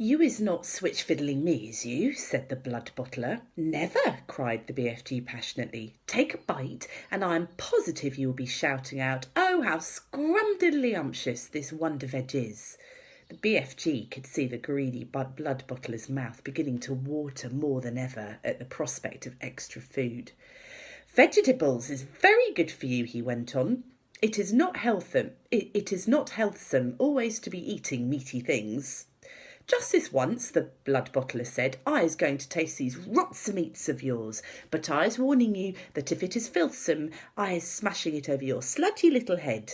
You is not switch fiddling me, is you? Said the Bloodbottler. Never, cried the BFG passionately. Take a bite, and I am positive you will be shouting out, oh, how scrumdiddly-umptious this wonder veg is. The BFG could see the greedy Bloodbottler's mouth beginning to water more than ever at the prospect of extra food. Vegetables is very good for you, he went on. It is not healthsome always to be eating meaty things. Just this once, the Bloodbottler said, I is going to taste these rots meats of yours, but I is warning you that if it is filthsome, I is smashing it over your sludgy little head.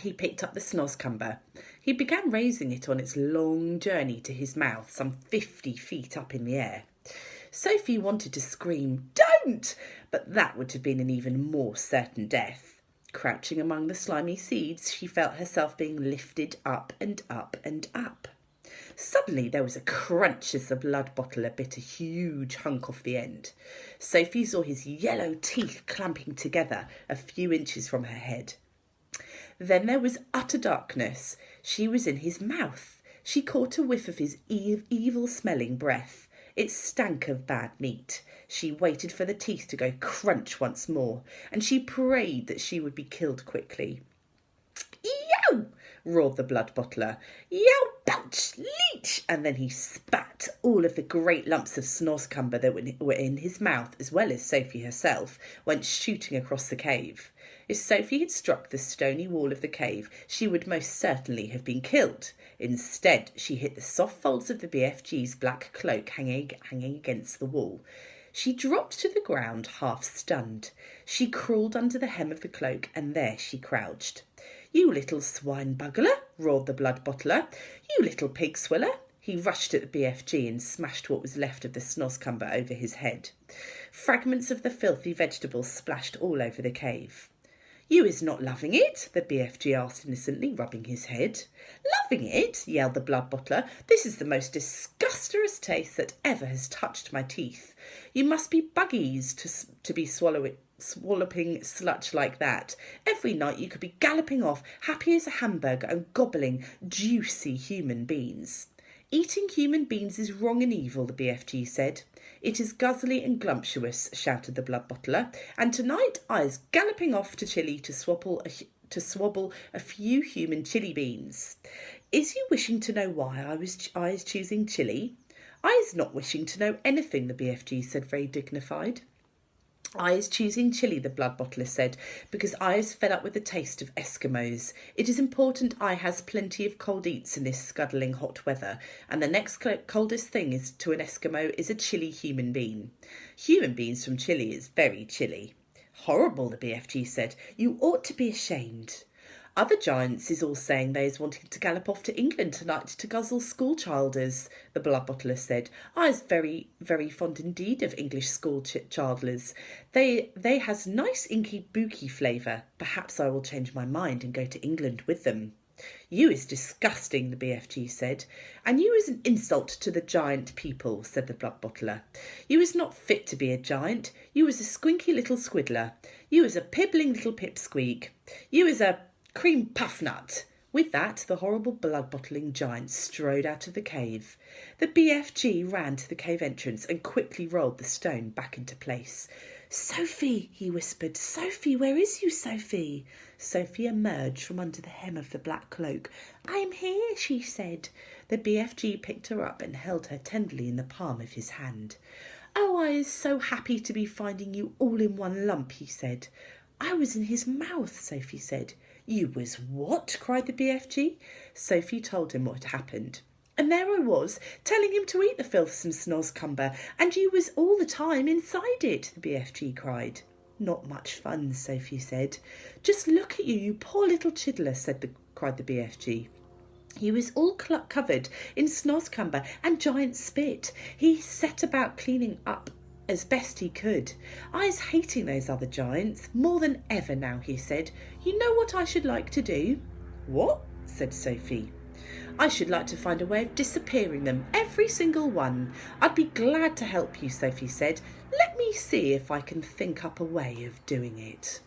He picked up the snoscumber. He began raising it on its long journey to his mouth, some 50 feet up in the air. Sophie wanted to scream, don't! But that would have been an even more certain death. Crouching among the slimy seeds, she felt herself being lifted up and up and up. Suddenly there was a crunch as the Bloodbottler bit a huge hunk off the end. Sophie saw his yellow teeth clamping together a few inches from her head. Then there was utter darkness. She was in his mouth. She caught a whiff of his evil-smelling breath. It stank of bad meat. She waited for the teeth to go crunch once more, and she prayed that she would be killed quickly. Yow! Roared the Bloodbottler. Yow, belch, leech! And then he spat. All of the great lumps of snoscumber that were in his mouth, as well as Sophie herself, went shooting across the cave. If Sophie had struck the stony wall of the cave, she would most certainly have been killed. Instead, she hit the soft folds of the BFG's black cloak hanging against the wall. She dropped to the ground, half stunned. She crawled under the hem of the cloak, and there she crouched. You little swine buggler, roared the Bloodbottler. You little pig swiller. He rushed at the BFG and smashed what was left of the snoscumber over his head. Fragments of the filthy vegetable splashed all over the cave. You is not loving it? The BFG asked innocently, rubbing his head. Loving it? Yelled the Bloodbottler. This is the most disgusterous taste that ever has touched my teeth. You must be buggies to be swallowing sludge like that. Every night you could be galloping off, happy as a hamburger and gobbling juicy human beans. Eating human beans is wrong and evil, the BFG said. It is guzzly and glumptuous, shouted the Bloodbottler, and tonight I is galloping off to Chile to swabble a few human chili beans. Is you wishing to know why I is choosing Chile? I is not wishing to know anything, the BFG said, very dignified. I is choosing Chile, the Bloodbottler said, because I is fed up with the taste of Eskimos. It is important I has plenty of cold eats in this scuddling hot weather, and the next coldest thing is to an Eskimo is a chilly human bean. Human beans from Chile is very chilly. Horrible, the BFG said. You ought to be ashamed. Other giants is all saying they is wanting to gallop off to England tonight to guzzle schoolchilders, the Bloodbottler said. I is very, very fond indeed of English schoolchilders. They has nice inky booky flavour. Perhaps I will change my mind and go to England with them. You is disgusting, the BFG said. And you is an insult to the giant people, said the Bloodbottler. You is not fit to be a giant. You is a squinky little squiddler. You is a pibbling little pipsqueak. You is a cream puff nut. With that, the horrible blood-bottling giant strode out of the cave. The BFG ran to the cave entrance and quickly rolled the stone back into place. Sophie, he whispered. Sophie, where is you, Sophie? Sophie emerged from under the hem of the black cloak. I am here, she said. The BFG picked her up and held her tenderly in the palm of his hand. Oh, I is so happy to be finding you all in one lump, he said. I was in his mouth, Sophie said. You was what? Cried the BFG. Sophie told him what had happened. And there I was, telling him to eat the filthsome snoscumber, and you was all the time inside it, the BFG cried. Not much fun, Sophie said. Just look at you, you poor little chiddler, cried the BFG. He was all covered in snoscumber and giant spit. He set about cleaning up as best he could. I's hating those other giants more than ever now, he said. You know what I should like to do? What? Said Sophie. I should like to find a way of disappearing them, every single one. I'd be glad to help you, Sophie said. Let me see if I can think up a way of doing it.